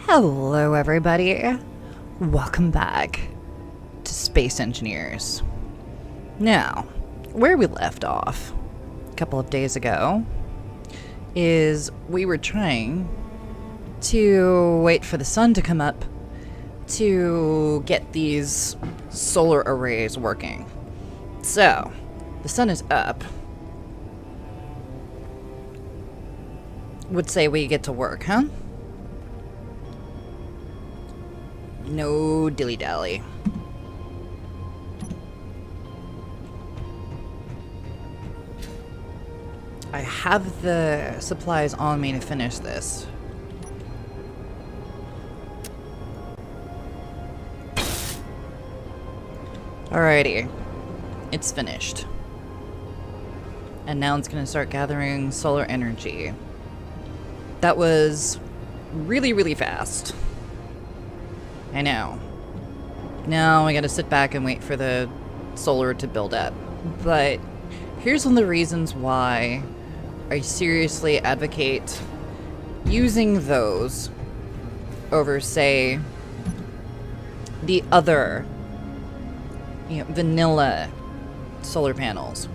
Hello everybody, welcome back to Space Engineers. Now, where we left off a couple of days ago is we were trying to wait for the sun to come up to get these solar arrays working. So, the sun is up. Would say we get to work, huh? No dilly-dally. I have the supplies on me to finish this. Alrighty. It's finished. And now it's gonna start gathering solar energy. That was really, really fast. I know. Now I gotta sit back and wait for the solar to build up. But here's one of the reasons why I seriously advocate using those over, say, the other, vanilla solar panels.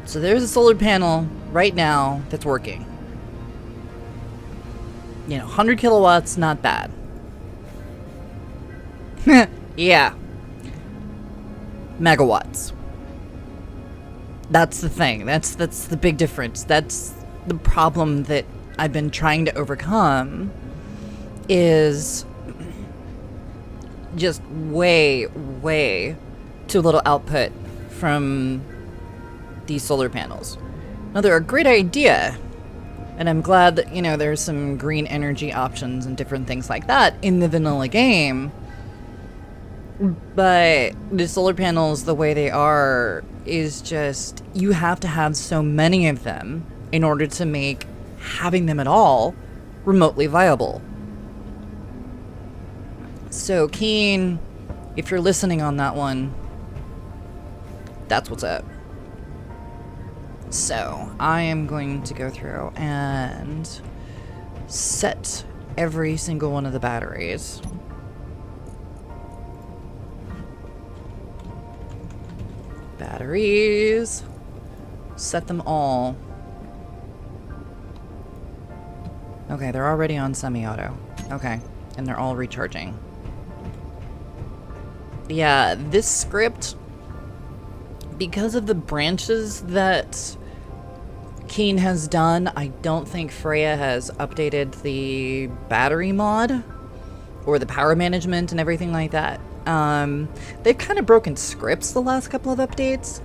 So there's a solar panel right now that's working. 100 kilowatts, not bad. Yeah. Megawatts. That's the thing. That's the big difference. That's the problem that I've been trying to overcome, is just way too little output from these solar panels. Now, they're a great idea. And I'm glad that, there's some green energy options and different things like that in the vanilla game. But the solar panels, the way they are, is just, you have to have so many of them in order to make having them at all remotely viable. So, Keen, if you're listening on that one, that's what's up. So, I am going to go through and set every single one of the batteries. Batteries. Set them all. Okay, they're already on semi-auto. Okay, and they're all recharging. Yeah, this script, because of the branches that Keen has done, I don't think Freya has updated the battery mod or the power management and everything like that. They've kind of broken scripts the last couple of updates.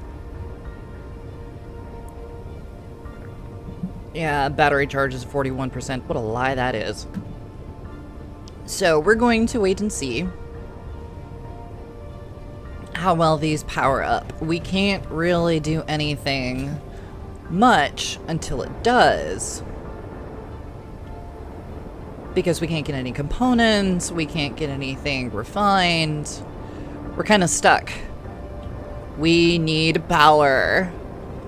Yeah, battery charge is 41%. What a lie that is. So we're going to wait and see how well these power up. We can't really do anything much until it does, because we can't get any components, we can't get anything refined. We're kind of stuck. We need power.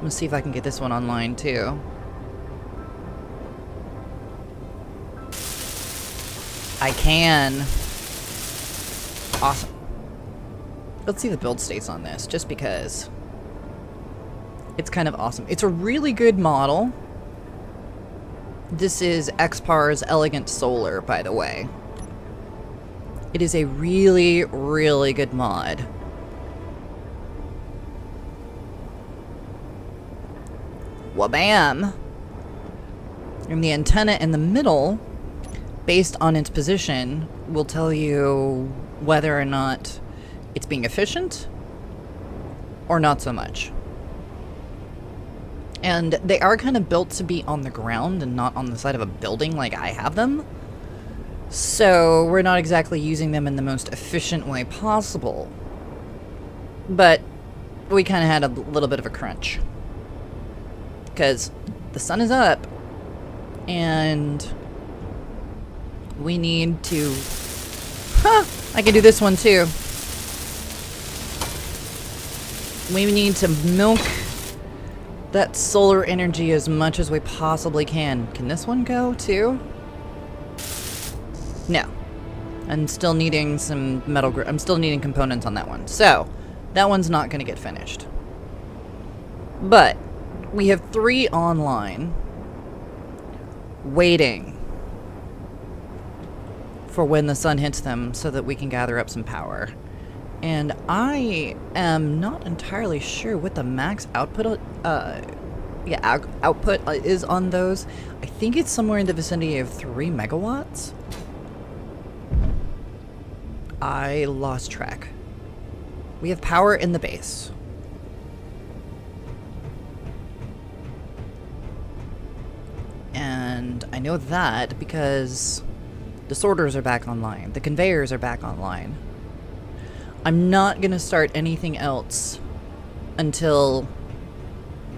Let's see if I can get this one online too. I can. Awesome. Let's see the build states on this, just because it's kind of awesome. It's a really good model. This is Xpar's Elegant Solar, by the way. It is a really, really good mod. Wabam! And the antenna in the middle, based on its position, will tell you whether or not it's being efficient or not so much. And they are kind of built to be on the ground and not on the side of a building like I have them. So we're not exactly using them in the most efficient way possible. But we kind of had a little bit of a crunch, because the sun is up and we need to... I can do this one too. We need to milk that solar energy as much as we possibly can. Can this one go too? No. I'm still needing some metal. I'm still needing components on that one. So, that one's not going to get finished. But, we have 3 online waiting for when the sun hits them so that we can gather up some power. And I am not entirely sure what the max output output is on those. I think it's somewhere in the vicinity of 3 megawatts. I lost track. We have power in the base. And I know that because the sorters are back online. The conveyors are back online. I'm not going to start anything else until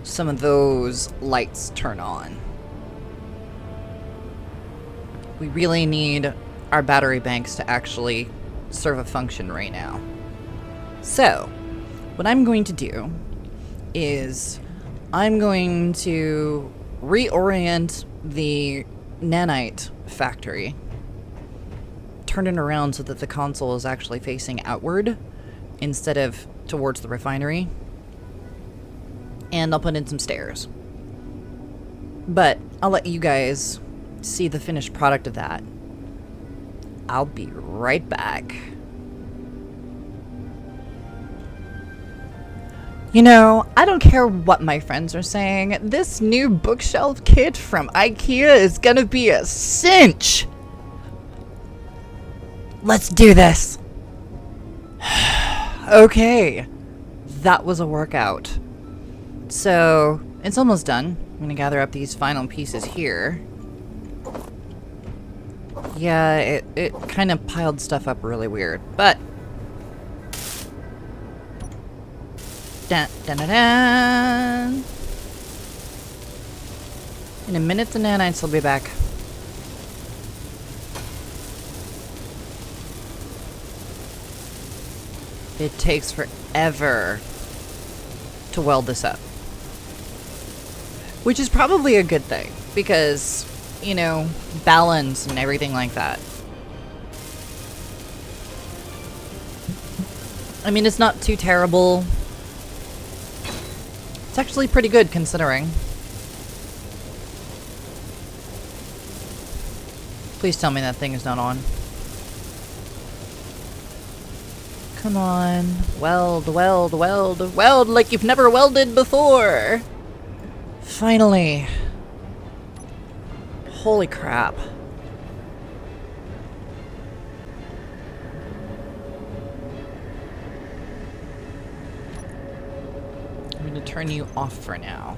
some of those lights turn on. We really need our battery banks to actually serve a function right now. So, what I'm going to do is I'm going to reorient the Nanite factory, turn it around so that the console is actually facing outward instead of towards the refinery, and I'll put in some stairs. But I'll let you guys see the finished product of that. I'll be right back. You know, I don't care what my friends are saying. This new bookshelf kit from IKEA is gonna be a cinch. Let's do this. Okay. That was a workout. So, it's almost done. I'm gonna gather up these final pieces here. Yeah, it kind of piled stuff up really weird, but... Dun, dun, dun, dun. In a minute, the nanites will be back. It takes forever to weld this up. Which is probably a good thing, because, you know, balance and everything like that. I mean, it's not too terrible. It's actually pretty good, considering. Please tell me that thing is not on. Come on. Weld, weld, weld, weld like you've never welded before! Finally. Holy crap. I'm going to turn you off for now.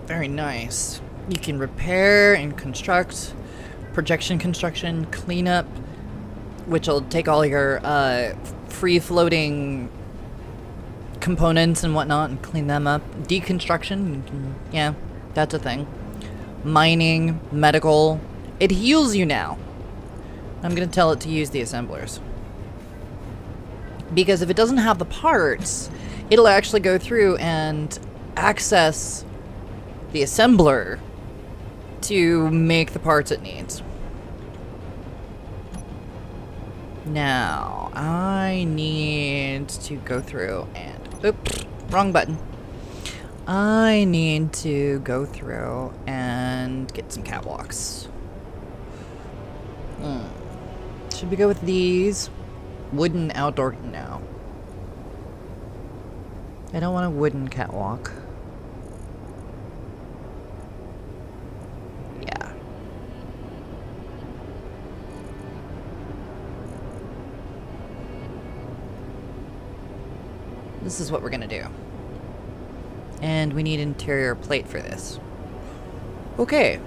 Very nice. You can repair and construct, projection construction, cleanup, which will take all your free-floating components and whatnot and clean them up. Deconstruction, yeah, that's a thing. Mining, medical. It heals you now. I'm going to tell it to use the assemblers. Because if it doesn't have the parts, it'll actually go through and access the assembler to make the parts it needs. Now, I need to go through and... Oops, wrong button. I need to go through and get some catwalks. Should we go with these? Wooden outdoor... No. I don't want a wooden catwalk. Yeah. This is what we're gonna do. And we need interior plate for this. Okay.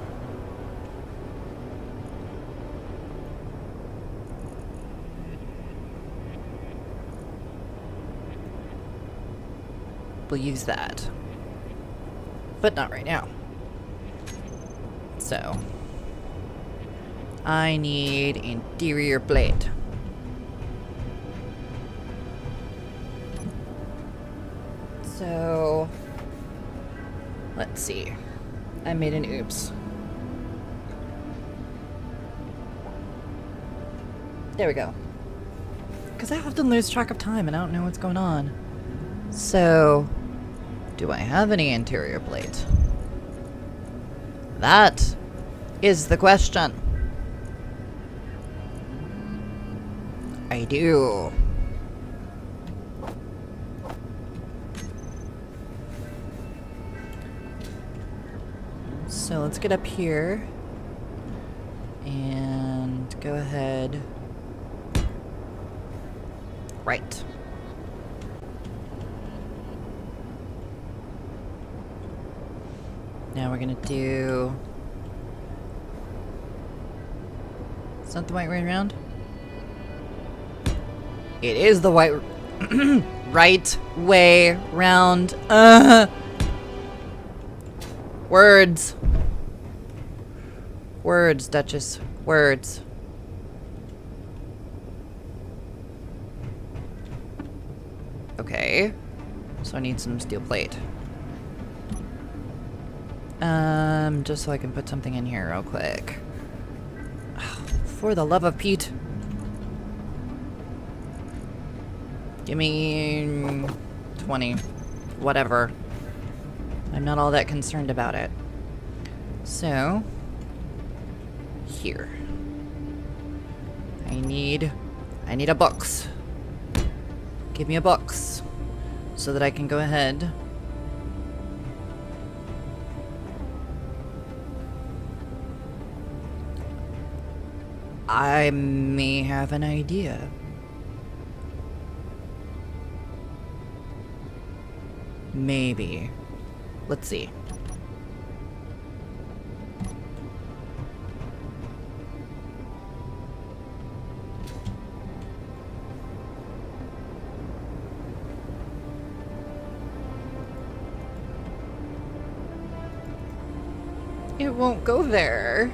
We'll use that. But not right now. So. I need interior plate. So, let's see. I made an oops. There we go. Because I often lose track of time and I don't know what's going on. So, do I have any interior plate? That is the question. I do. So let's get up here and go ahead. Right. Now we're gonna do... It's not the white way around? It is the white... right way round. Words. Words, Duchess. Words. Okay. So I need some steel plate. Just so I can put something in here real quick. For the love of Pete. Give me 20. Whatever. I'm not all that concerned about it. So, here. I need a box. Give me a box so that I can go ahead. I may have an idea. Maybe. Let's see. It won't go there.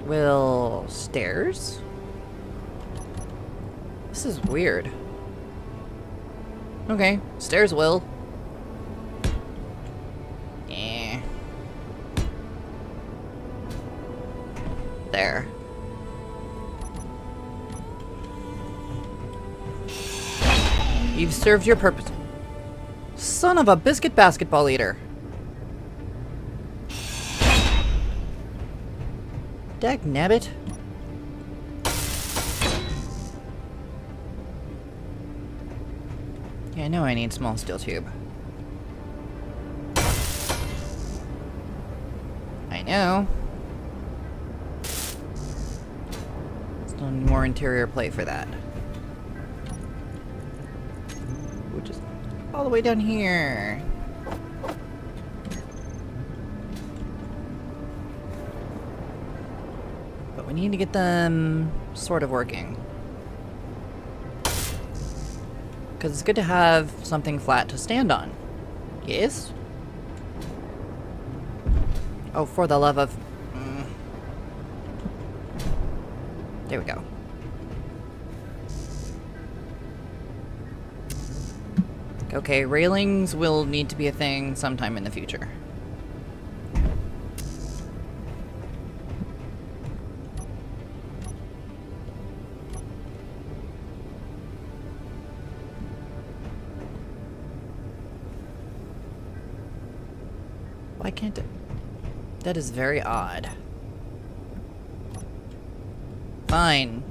Will stairs? This is weird. Okay, stairs will. There. You've served your purpose. Son of a biscuit basketball eater. Dagnabbit. Yeah, I know I need small steel tube. I know. Still need more interior plate for that. Which is all the way down here. But we need to get them sort of working. Because it's good to have something flat to stand on. Yes? Oh, for the love of... There we go. Okay, railings will need to be a thing sometime in the future. Why can't it? That is very odd. Fine.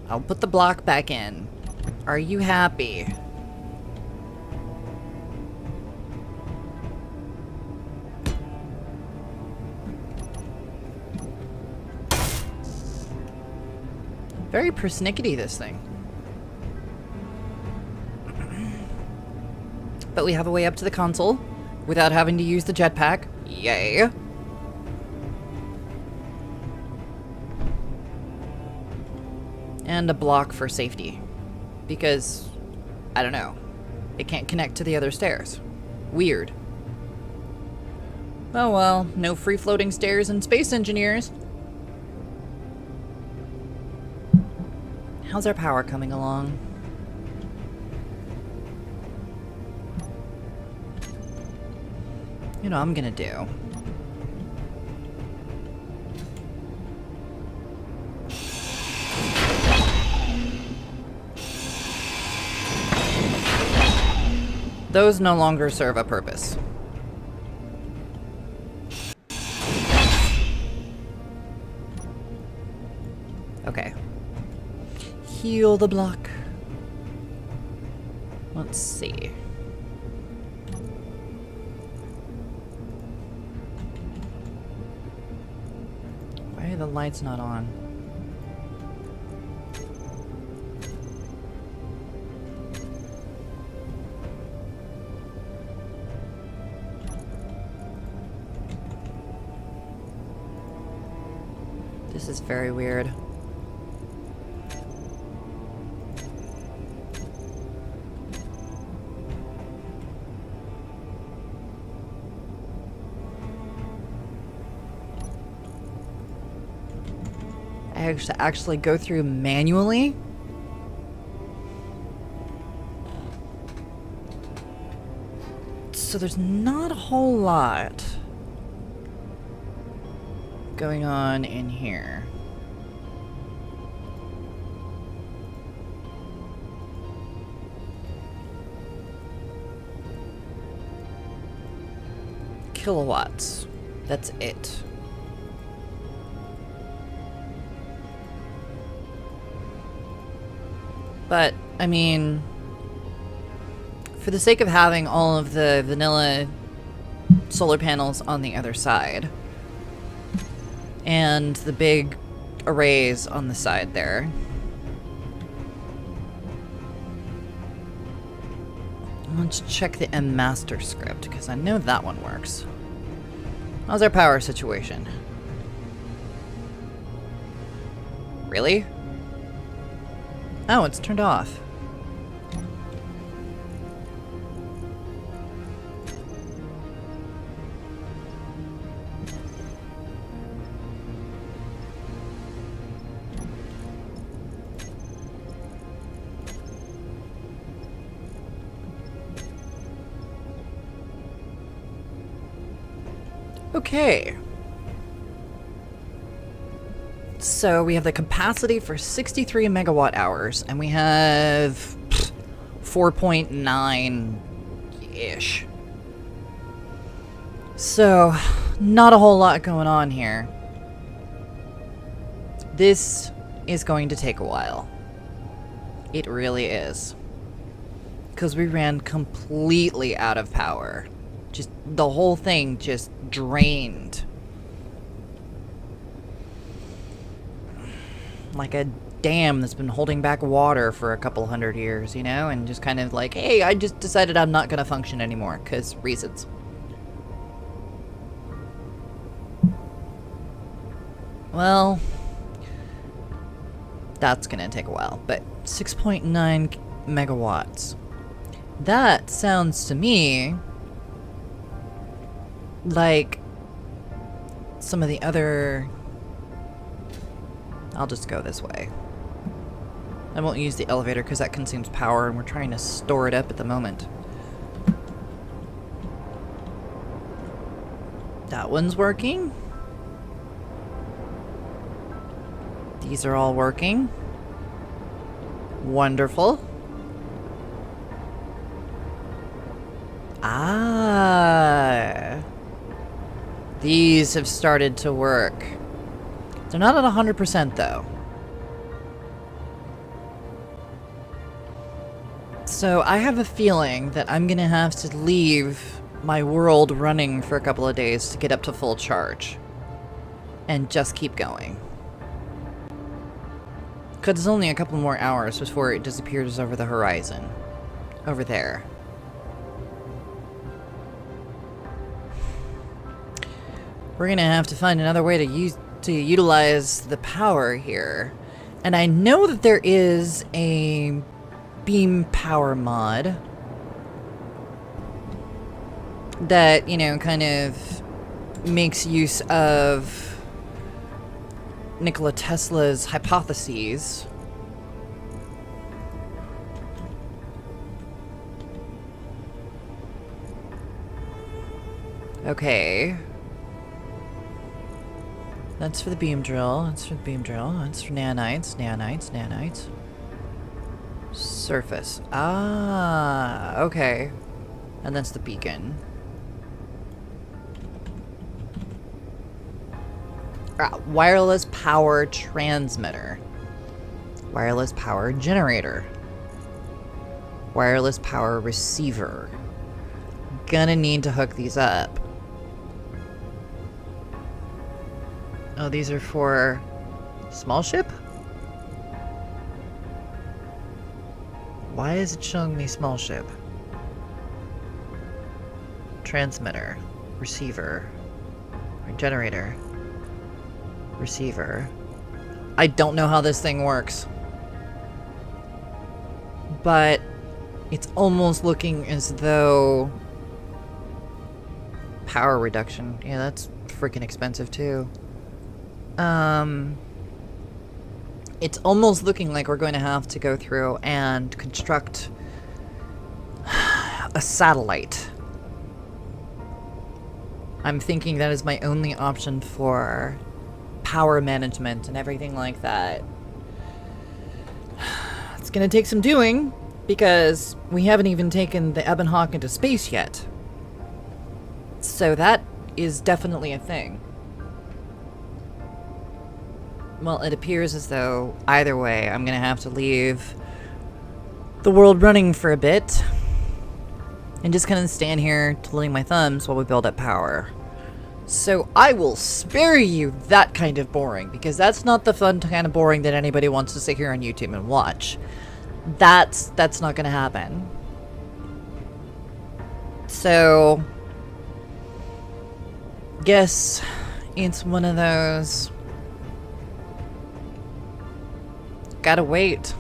I'll put the block back in. Are you happy? Very persnickety, this thing. But we have a way up to the console without having to use the jetpack. Yay. And a block for safety. Because, I don't know. It can't connect to the other stairs. Weird. Oh well, no free-floating stairs in Space Engineers. How's our power coming along? You know what I'm gonna do? Those no longer serve a purpose. Okay. Heal the block. Let's see. Why are the lights not on? This is very weird. I have to actually go through manually. So there's not a whole lot going on in here. Kilowatts. That's it. But, I mean, for the sake of having all of the vanilla solar panels on the other side, and the big arrays on the side there, let's check the M master script, because I know that one works. How's our power situation? Really? Oh, it's turned off. Okay. So we have the capacity for 63 megawatt hours, and we have 4.9-ish. So, not a whole lot going on here. This is going to take a while. It really is. Because we ran completely out of power. Just, the whole thing just drained. Like a dam that's been holding back water for a couple hundred years, you know? And just kind of like, hey, I just decided I'm not going to function anymore, because reasons. Well, that's going to take a while, but 6.9 megawatts. That sounds to me like some of the other... I'll just go this way. I won't use the elevator because that consumes power and we're trying to store it up at the moment. That one's working. These are all working. Wonderful. Ah. These have started to work. They're not at 100% though. So I have a feeling that I'm gonna have to leave my world running for a couple of days to get up to full charge. And just keep going. Because it's only a couple more hours before it disappears over the horizon. Over there. We're gonna have to find another way to utilize the power here. And I know that there is a beam power mod that, you know, kind of makes use of Nikola Tesla's hypotheses. Okay. That's for the beam drill. That's for the beam drill. That's for nanites, nanites, nanites. Surface. Ah, okay. And that's the beacon. Wireless power transmitter. Wireless power generator. Wireless power receiver. Gonna need to hook these up. Oh, these are for small ship? Why is it showing me small ship? Transmitter. Receiver. Generator. Receiver. I don't know how this thing works. But it's almost looking as though... Power reduction. Yeah, that's freaking expensive too. It's almost looking like we're going to have to go through and construct a satellite. I'm thinking that is my only option for power management and everything like that. It's going to take some doing because we haven't even taken the Ebon Hawk into space yet. So that is definitely a thing. Well, it appears as though, either way, I'm gonna have to leave the world running for a bit. And just kind of stand here twiddling my thumbs while we build up power. So I will spare you that kind of boring, because that's not the fun kind of boring that anybody wants to sit here on YouTube and watch. That's not gonna happen. So... guess it's one of those... gotta wait.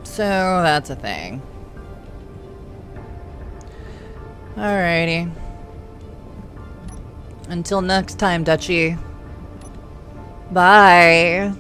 So that's a thing. Alrighty. Until next time, Dutchie. Bye.